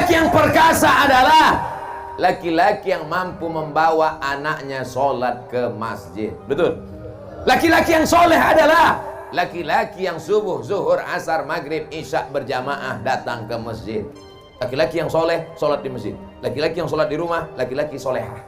Laki-laki yang perkasa adalah laki-laki yang mampu membawa anaknya sholat ke masjid. Betul. Laki-laki yang soleh adalah laki-laki yang subuh, zuhur, asar, maghrib, isya berjamaah datang ke masjid. Laki-laki yang soleh, sholat di masjid. Laki-laki yang sholat di rumah, laki-laki solehah.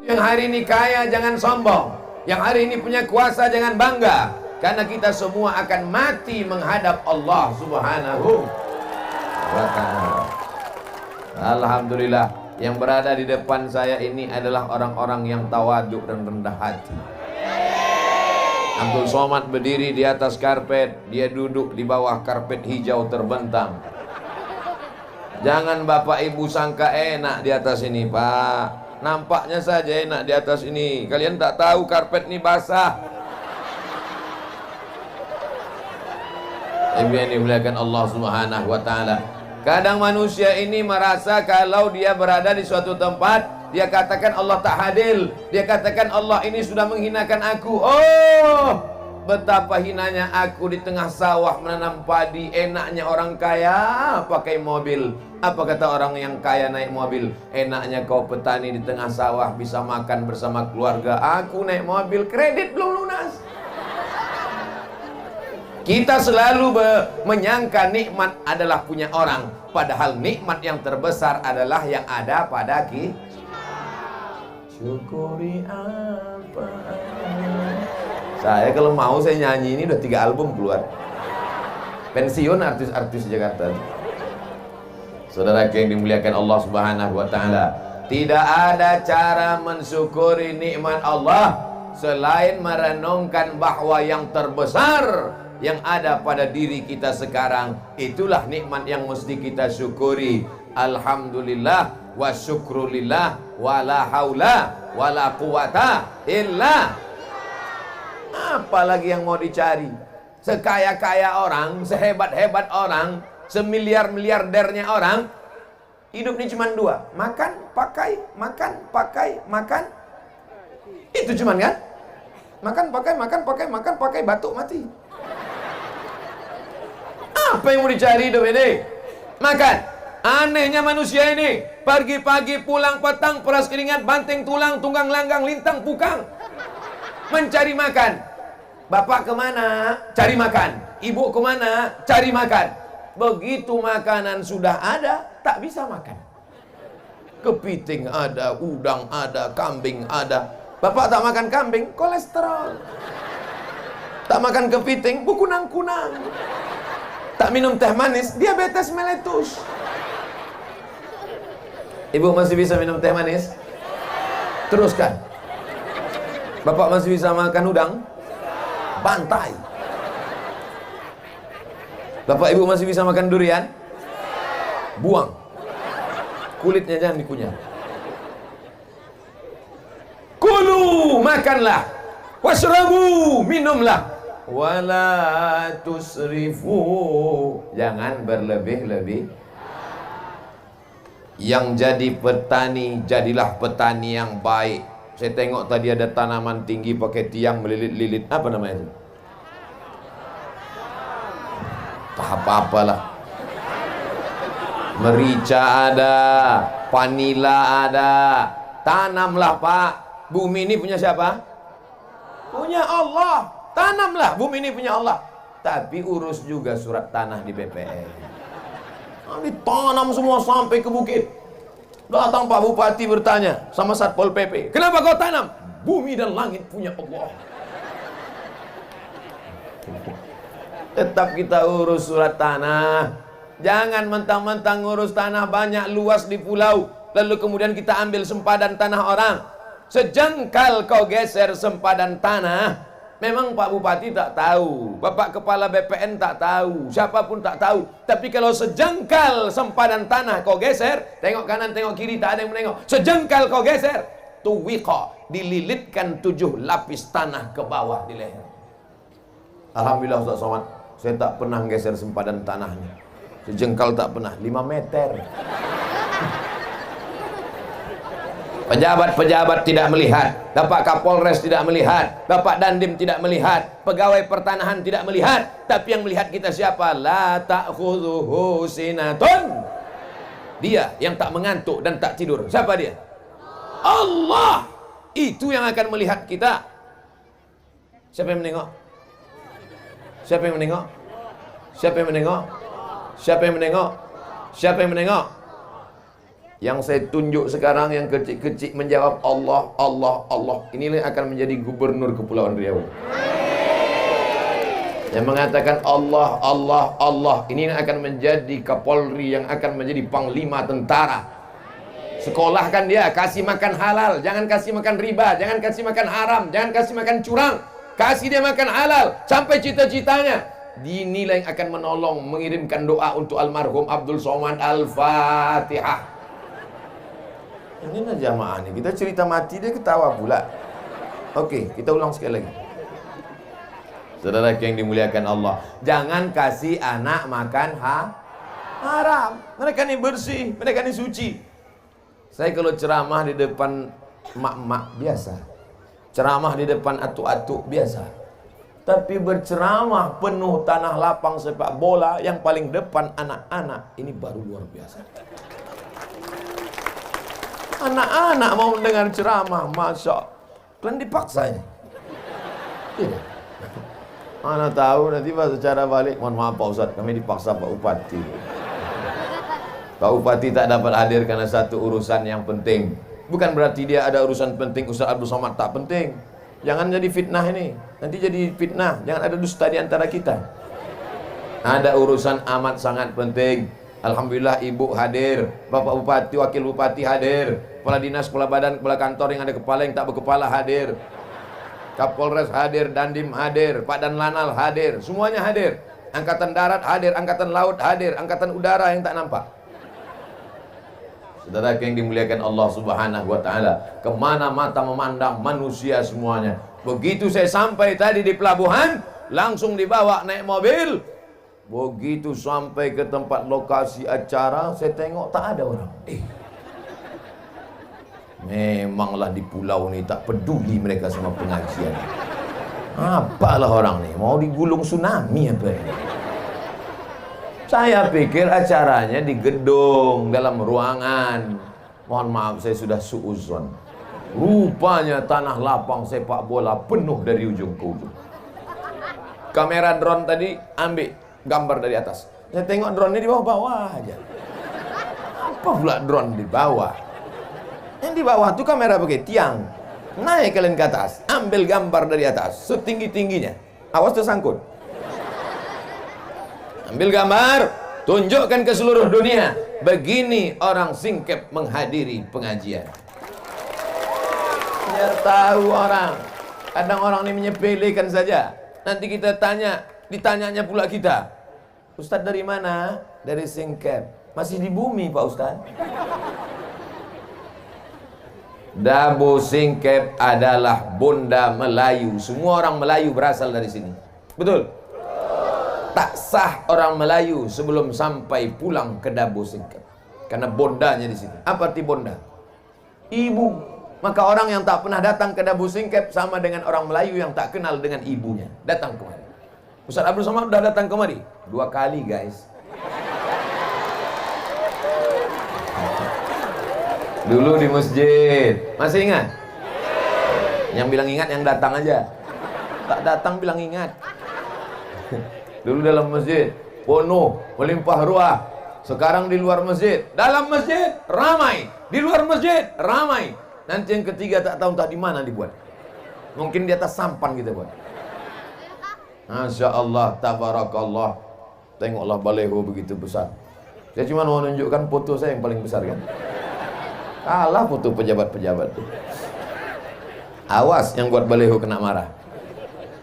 Yang hari ini kaya jangan sombong. Yang hari ini punya kuasa jangan bangga. Karena kita semua akan mati menghadap Allah Subhanahu wa ta'ala. Alhamdulillah, yang berada di depan saya ini adalah orang-orang yang tawaduk dan rendah hati. Abdul Somad berdiri di atas karpet, dia duduk di bawah karpet hijau terbentang. Jangan Bapak Ibu sangka enak di atas ini, Pak. Nampaknya saja enak di atas ini. Kalian tak tahu karpet ini basah. Ibu yang dimuliakan Allah Subhanahu wa ta'ala. Kadang manusia ini merasa kalau dia berada di suatu tempat, dia katakan Allah tak hadir. Dia katakan Allah ini sudah menghinakan aku. Oh, betapa hinanya aku di tengah sawah menanam padi. Enaknya orang kaya pakai mobil. Apa kata orang yang kaya naik mobil? Enaknya kau petani di tengah sawah bisa makan bersama keluarga. Aku naik mobil, kredit belum lunas. Kita selalu menyangka nikmat adalah punya orang. Padahal nikmat yang terbesar adalah yang ada pada kita. Syukuri apa? Saya kalau mau saya nyanyi ini udah 3 album keluar. Pensiun artis-artis Jakarta. Saudara yang dimuliakan Allah Subhanahu wa ta'ala, tidak ada cara mensyukuri nikmat Allah selain merenungkan bahwa yang terbesar yang ada pada diri kita sekarang, itulah nikmat yang mesti kita syukuri. Alhamdulillah wa syukrulillah wa la haula wa la quwata illa. Apalagi yang mau dicari? Sekaya-kaya orang, sehebat-hebat orang, semiliar-miliardernya orang, hidup ini cuma 2. Makan, pakai, makan, pakai, makan. Itu cuman kan? Makan, pakai, makan, pakai, makan, pakai, batuk, mati. Apa yang mau dicari hidup ini? Makan. Anehnya manusia ini, pagi-pagi pulang petang, peras keringat, banting tulang, tunggang langgang, lintang pukang, mencari makan. Bapak kemana? Cari makan. Ibu kemana? Cari makan. Begitu makanan sudah ada, tak bisa makan. Kepiting ada, udang ada, kambing ada. Bapak tak makan kambing, kolesterol. Tak makan kepiting, berkunang-kunang. Tak minum teh manis, diabetes meletus. Ibu masih bisa minum teh manis? Teruskan. Bapak masih bisa makan udang? Bantai. Bapak Ibu masih bisa makan durian? Buang. Kulitnya jangan dikunyah. Kulu, makanlah. Washrabu, minumlah. Wala tusrifu, jangan berlebih-lebih. Yang jadi petani, jadilah petani yang baik. Saya tengok tadi ada tanaman tinggi pakai tiang melilit-lilit. Apa namanya itu? Apa-apalah. Merica ada, vanila ada. Tanamlah Pak. Bumi ini punya siapa? Punya Allah. Tanamlah, bumi ini punya Allah. Tapi urus juga surat tanah di BPN. Ditanam semua sampai ke bukit. Datang Pak Bupati bertanya sama Satpol PP, kenapa kau tanam? Bumi dan langit punya Allah. Tetap kita urus surat tanah. Jangan mentang-mentang ngurus tanah banyak luas di pulau, lalu kemudian kita ambil sempadan tanah orang. Sejengkal kau geser sempadan tanah, memang Pak Bupati tak tahu, Bapak Kepala BPN tak tahu, siapapun tak tahu. Tapi kalau sejengkal sempadan tanah kau geser, tengok kanan, tengok kiri, tak ada yang menengok. Sejengkal kau geser, tuwiqa, dililitkan 7 lapis tanah ke bawah di leher. Alhamdulillah Ustaz Somad, saya tak pernah geser sempadan tanahnya. Sejengkal tak pernah, 5 meter. Pejabat-pejabat tidak melihat, Bapak Kapolres tidak melihat, Bapak Dandim tidak melihat, pegawai pertanahan tidak melihat, tapi yang melihat kita siapa? La ta'khudhuhu sinatun. Dia yang tak mengantuk dan tak tidur. Siapa dia? Allah. Itu yang akan melihat kita. Siapa yang menengok? Siapa yang menengok? Siapa yang menengok? Siapa yang menengok? Siapa yang menengok? Yang saya tunjuk sekarang yang kecil-kecil menjawab Allah, Allah, Allah. Inilah yang akan menjadi gubernur Kepulauan Riau. Yang mengatakan Allah, Allah, Allah. Ini yang akan menjadi Kapolri, yang akan menjadi Panglima Tentara. Sekolahkan dia, kasih makan halal, jangan kasih makan riba, jangan kasih makan haram, jangan kasih makan curang. Kasih dia makan halal sampai cita-citanya. Dinilai yang akan menolong, mengirimkan doa untuk almarhum Abdul Somad. Al-Fatihah. Ini lah jamaah nih, kita cerita mati dia ketawa pula. Oke, kita ulang sekali lagi. Saudara yang dimuliakan Allah, jangan kasih anak makan haram. Mereka ini bersih, mereka ini suci. Saya kalau ceramah di depan mak-mak biasa, ceramah di depan atuk-atuk biasa, tapi berceramah penuh tanah lapang sepak bola yang paling depan anak-anak, ini baru luar biasa. Anak-anak mau mendengar ceramah, masya Allah. Kalian dipaksa ini. Tidak. Mana tahu nanti pas secara balik, mohon maaf Pak Ustadz, kami dipaksa Pak Bupati. Pak Bupati tak dapat hadir karena satu urusan yang penting. Bukan berarti dia ada urusan penting, Ustadz Abdul Somad tak penting. Jangan jadi fitnah ini. Nanti jadi fitnah, jangan ada dusta di antara kita. Ada urusan amat sangat penting. Alhamdulillah ibu hadir, Bapak Bupati, Wakil Bupati hadir, Kepala Dinas, Kepala Badan, Kepala Kantor yang ada kepala yang tak berkepala hadir, Kapolres hadir, Dandim hadir, Pak Dan Lanal hadir, semuanya hadir. Angkatan Darat hadir, Angkatan Laut hadir, Angkatan Udara yang tak nampak. Saudara yang dimuliakan Allah Subhanahu wa Ta'ala, kemana mata memandang manusia semuanya. Begitu saya sampai tadi di pelabuhan, langsung dibawa naik mobil. Begitu sampai ke tempat lokasi acara, saya tengok tak ada orang. Memanglah di pulau ni tak peduli mereka sama pengajian. Apalah orang ni, mau digulung tsunami apa ini? Saya pikir acaranya di gedung, dalam ruangan. Mohon maaf, saya sudah suuzon. Rupanya tanah lapang sepak bola penuh dari ujung ke ujung. Kamera drone tadi ambil gambar dari atas. Saya tengok drone-nya di bawah-bawah aja. Apa pula drone di bawah? Yang di bawah tuh kamera pakai tiang. Naik kalian ke atas, ambil gambar dari atas setinggi-tingginya. Awas tersangkut. Ambil gambar, tunjukkan ke seluruh dunia. Begini orang Singkep menghadiri pengajian. Biar tahu orang. Kadang orang ini menyepelekan saja. Nanti kita tanya, ditanyanya pula kita, Ustadz dari mana? Dari Singkep. Masih di bumi Pak Ustadz. Dabu Singkep adalah Bunda Melayu. Semua orang Melayu berasal dari sini. Betul? Tak sah orang Melayu sebelum sampai pulang ke Dabu Singkep. Karena bondanya di sini. Apa arti bonda? Ibu. Maka orang yang tak pernah datang ke Dabu Singkep sama dengan orang Melayu yang tak kenal dengan ibunya. Datang kemari. Ustaz Abdul Somad sudah datang kemari 2 kali guys. Dulu di masjid. Masih ingat? Yang bilang ingat yang datang aja. Tak datang bilang ingat. Dulu dalam masjid penuh, melimpah ruah. Sekarang di luar masjid. Dalam masjid ramai, di luar masjid ramai. Nanti yang ketiga tak tahu tak di mana dibuat. Mungkin di atas sampan kita buat. Masya Allah, tabarakallah. Tengoklah baleho begitu besar. Saya cuma mau menunjukkan foto saya yang paling besar kan. Kalah foto pejabat-pejabat tuh. Awas yang buat baleho kena marah.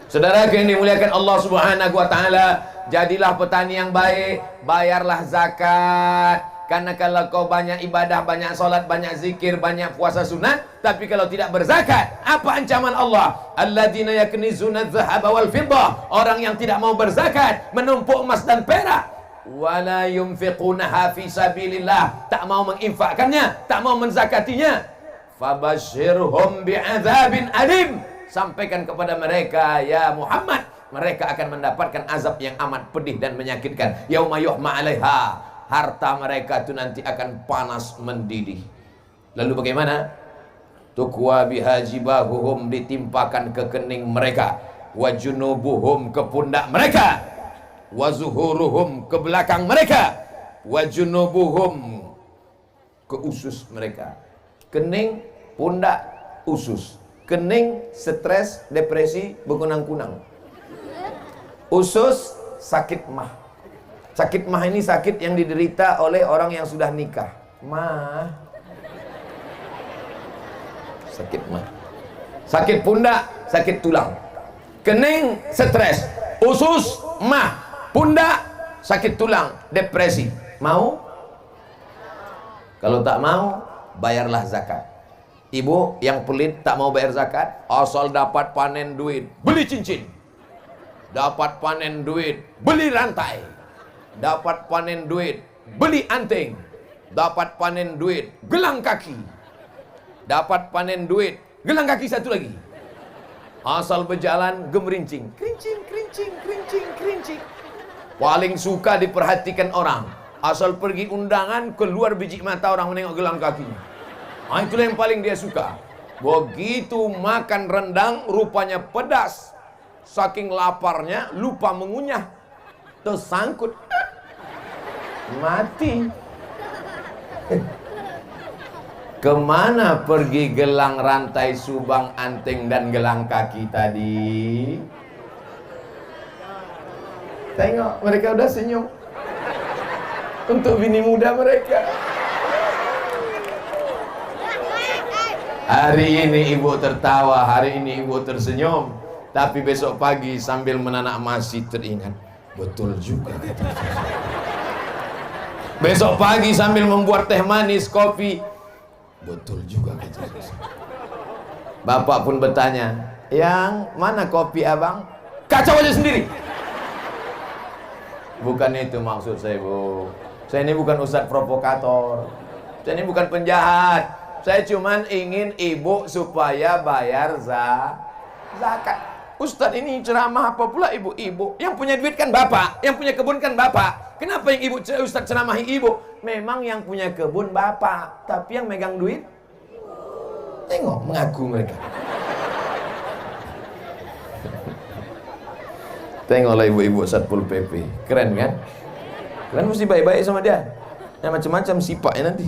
Saudara yang dimuliakan Allah Subhanahu wa Ta'ala, jadilah petani yang baik, bayarlah zakat. Karena kalau kau banyak ibadah, banyak solat, banyak zikir, banyak puasa sunat, tapi kalau tidak berzakat, apa ancaman Allah? Alladzina yaknizuna adh-dhahaba wal fiddah. Orang yang tidak mau berzakat, menumpuk emas dan perak. Wala yunfiqunaha fi sabilillah. Tak mau menginfakkannya, tak mau menzakatinya. Fabashirhum bi'adzabin alim. Sampaikan kepada mereka ya Muhammad, mereka akan mendapatkan azab yang amat pedih dan menyakitkan. Yauma yuhma 'alaiha, harta mereka itu nanti akan panas mendidih. Lalu bagaimana? Tukwa bihajibahuhum, ditimpakan ke kening mereka, wajunubuhum, ke pundak mereka, wazuhuruhum, ke belakang mereka, wajunubuhum, ke usus mereka. Kening, pundak, usus. Kening, stres, depresi, berkunang-kunang. Usus, sakit mah. Sakit mah ini sakit yang diderita oleh orang yang sudah nikah. Mah, sakit mah. Sakit pundak, sakit tulang. Kening, stres. Usus, mah. Pundak, sakit tulang, depresi. Mau? Kalau tak mau, bayarlah zakat. Ibu yang pelit tak mau bayar zakat, asal dapat panen duit, beli cincin. Dapat panen duit, beli rantai. Dapat panen duit, beli anting. Dapat panen duit, gelang kaki. Dapat panen duit, gelang kaki satu lagi. Asal berjalan gemerincing, kerincing, kerincing, kerincing, kerincing. Paling suka diperhatikan orang. Asal pergi undangan, keluar biji mata orang menengok gelang kakinya. Itulah yang paling dia suka. Begitu makan rendang, rupanya pedas. Saking laparnya, lupa mengunyah. Tersangkut. Mati. Kemana pergi gelang, rantai, subang, anting, dan gelang kaki tadi? Tengok, mereka udah senyum. Untuk bini muda mereka. Hari ini ibu tertawa, hari ini ibu tersenyum. Tapi besok pagi sambil menanak masih teringat, betul juga. Besok pagi sambil membuat teh manis, kopi, betul juga. Bapak pun bertanya, yang mana kopi abang? Kacau aja sendiri. Bukan itu maksud saya, Bu. Saya ini bukan ustadz provokator. Saya ini bukan penjahat. Saya cuman ingin ibu supaya bayar zakat. Ustadz ini ceramah apa pula ibu-ibu? Yang punya duit kan bapak, yang punya kebun kan bapak. Kenapa yang ustadz ceramahi ibu? Memang yang punya kebun bapak, tapi yang megang duit, tengok mengaku mereka. Tengoklah ibu-ibu Satpol PP, keren kan? Kalian mesti baik-baik sama dia. Yang macam-macam sifatnya nanti.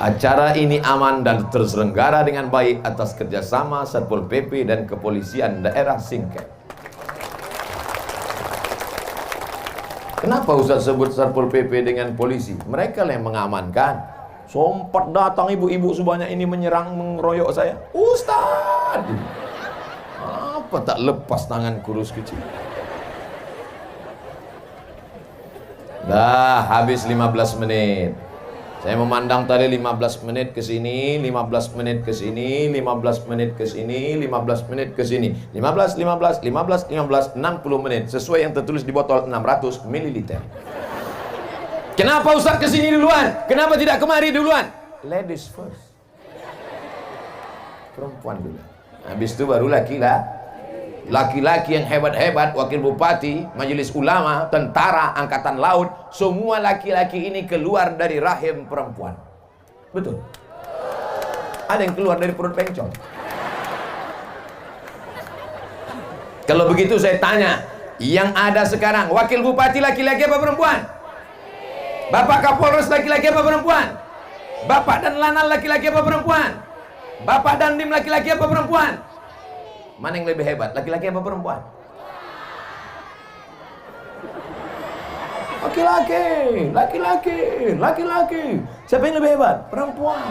Acara ini aman dan terselenggara dengan baik atas kerjasama Satpol PP dan Kepolisian Daerah Singket. Kenapa Ustaz sebut Satpol PP dengan polisi? Mereka yang mengamankan. Sempat datang ibu-ibu sebanyak ini menyerang, mengeroyok saya. Ustaz, apa tak lepas tangan kurus kecil? Dah habis 15 menit. Saya memandang tadi 15 menit ke sini, 15 menit ke sini, 15 menit ke sini, 15 menit ke sini. 15, 15, 15, 15, 60 menit. Sesuai yang tertulis di botol 600 ml. Kenapa Ustaz ke sini duluan? Kenapa tidak kemari duluan? Ladies first. Perempuan dulu. Habis itu baru laki-laki yang hebat-hebat, wakil bupati, majelis ulama, tentara, angkatan laut, semua laki-laki ini keluar dari rahim perempuan. Betul? Ada yang keluar dari perut bencong. Kalau begitu saya tanya, yang ada sekarang, wakil bupati laki-laki apa perempuan? Bapak Kapolres laki-laki apa perempuan? Bapak dan Lanal laki-laki apa perempuan? Bapak dan Dim laki-laki apa perempuan? Mana yang lebih hebat? Laki-laki apa perempuan? Laki-laki, laki-laki, laki-laki. Siapa yang lebih hebat? Perempuan.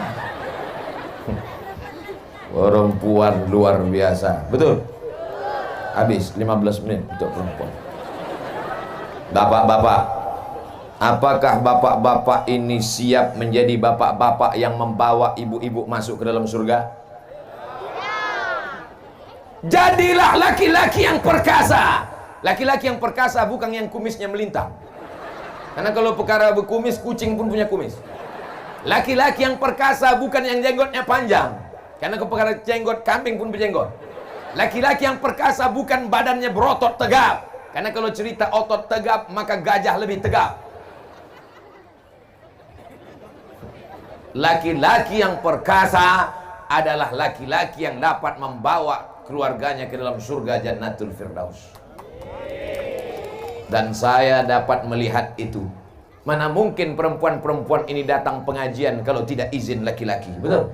Perempuan luar biasa. Betul? Habis 15 menit untuk perempuan. Bapak-bapak, apakah bapak-bapak ini siap menjadi bapak-bapak yang membawa ibu-ibu masuk ke dalam surga? Jadilah laki-laki yang perkasa. Laki-laki yang perkasa bukan yang kumisnya melintang. Karena kalau perkara berkumis, kucing pun punya kumis. Laki-laki yang perkasa bukan yang jenggotnya panjang, karena keperkara jenggot kambing pun berjenggot. Laki-laki yang perkasa bukan badannya berotot tegap, karena kalau cerita otot tegap maka gajah lebih tegap. Laki-laki yang perkasa adalah laki-laki yang dapat membawa keluarganya ke dalam surga Jannatul Firdaus. Dan saya dapat melihat itu. Mana mungkin perempuan-perempuan ini datang pengajian kalau tidak izin laki-laki, betul?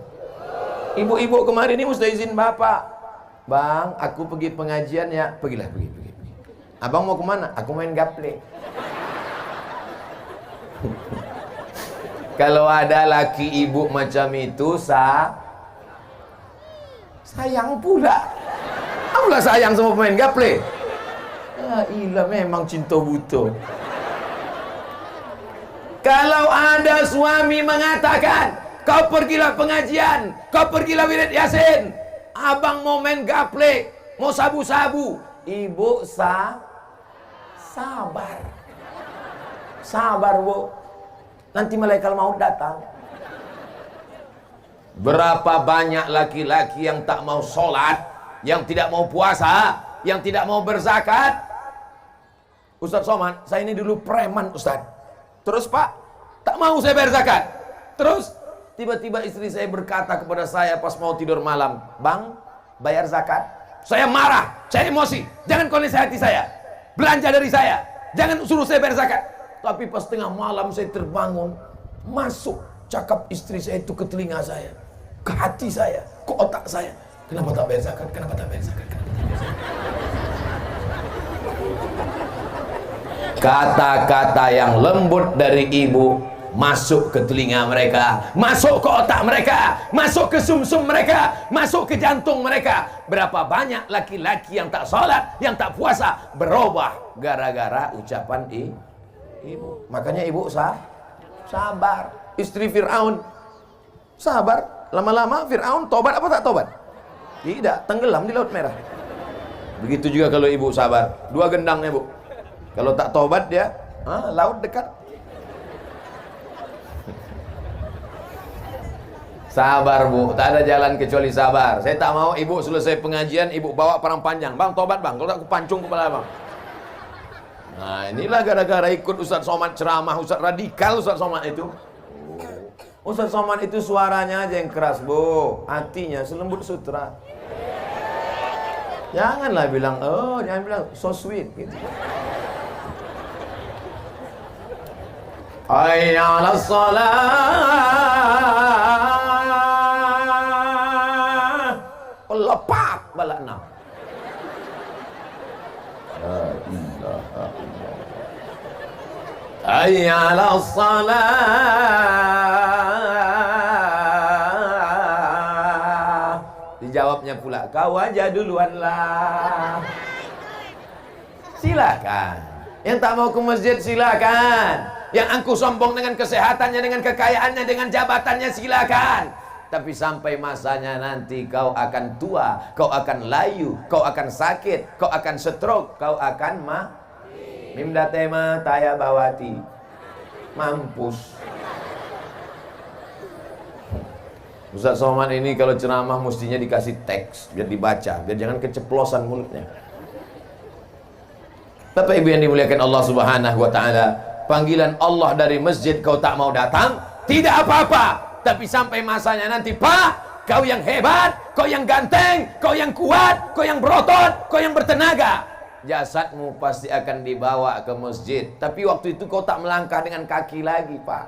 Ibu-ibu kemarin ini mesti izin bapak. Bang, aku pergi pengajian ya. Pergilah, pergi. Abang mau kemana? Aku main gaple. Kalau ada laki ibu macam itu, sayang pula. Apalah sayang sama pemain gaple. Ya ilah, memang cinta buta. Kalau ada suami mengatakan, kau pergilah pengajian, kau pergilah wirid yasin, abang mau main gaple, mau sabu-sabu, ibu sabar. Sabar, Bu. Nanti malaikat maut datang. Berapa banyak laki-laki yang tak mau sholat, yang tidak mau puasa, yang tidak mau berzakat. Ustaz Somad, saya ini dulu preman, Ustaz. Terus Pak, tak mau saya bayar zakat. Terus tiba-tiba istri saya berkata kepada saya pas mau tidur malam, Bang, bayar zakat. Saya marah, saya emosi. Jangan kau nasihati saya, belanja dari saya, jangan suruh saya bayar zakat. Tapi pas tengah malam saya terbangun, masuk cakap istri saya itu ke telinga saya, ke hati saya, ke otak saya. Kenapa tak bayar zakat? Kenapa tak bayar zakat? Kata-kata yang lembut dari ibu masuk ke telinga mereka, masuk ke otak mereka, masuk ke sumsum mereka, masuk ke jantung mereka. Berapa banyak laki-laki yang tak sholat, yang tak puasa, berubah gara-gara ucapan ibu. Makanya ibu sabar. Istri Fir'aun sabar. Lama-lama Fir'aun tobat apa tak tobat? Tidak, tenggelam di Laut Merah. Begitu juga kalau ibu sabar. 2 gendangnya, Bu. Kalau tak tobat dia, laut dekat. Sabar, Bu. Tak ada jalan kecuali sabar. Saya tak mau ibu selesai pengajian, ibu bawa parang panjang. Bang, tobat bang. Kalau tak aku pancung kepala bang. Nah, inilah gara-gara ikut Ustaz Somad ceramah, Ustaz radikal Ustaz Somad itu. Ustaz Somad itu suaranya aja yang keras, Bu. Hatinya selembut sutra. Janganlah bilang, jangan bilang so sweet gitu. Hayya 'alas shalah. Lepak balak 6. La ilaha illallah. Hayya 'alas shalah. Dijawabnya pula, kau aja duluan lah. Silakan. Yang tak mau ke masjid silakan. Yang angkuh sombong dengan kesehatannya, dengan kekayaannya, dengan jabatannya, silakan. Tapi sampai masanya nanti kau akan tua, kau akan layu, kau akan sakit, kau akan stroke, kau akan mimda tema taya bawati. Mampus. Ustaz Somad ini kalau ceramah mestinya dikasih teks biar dibaca, biar jangan keceplosan mulutnya. Bapak Ibu yang dimuliakan Allah Subhanahu wa taala, panggilan Allah dari masjid kau tak mau datang, tidak apa-apa. Tapi sampai masanya nanti, Pak, kau yang hebat, kau yang ganteng, kau yang kuat, kau yang berotot, kau yang bertenaga, jasadmu pasti akan dibawa ke masjid. Tapi waktu itu kau tak melangkah dengan kaki lagi, Pak.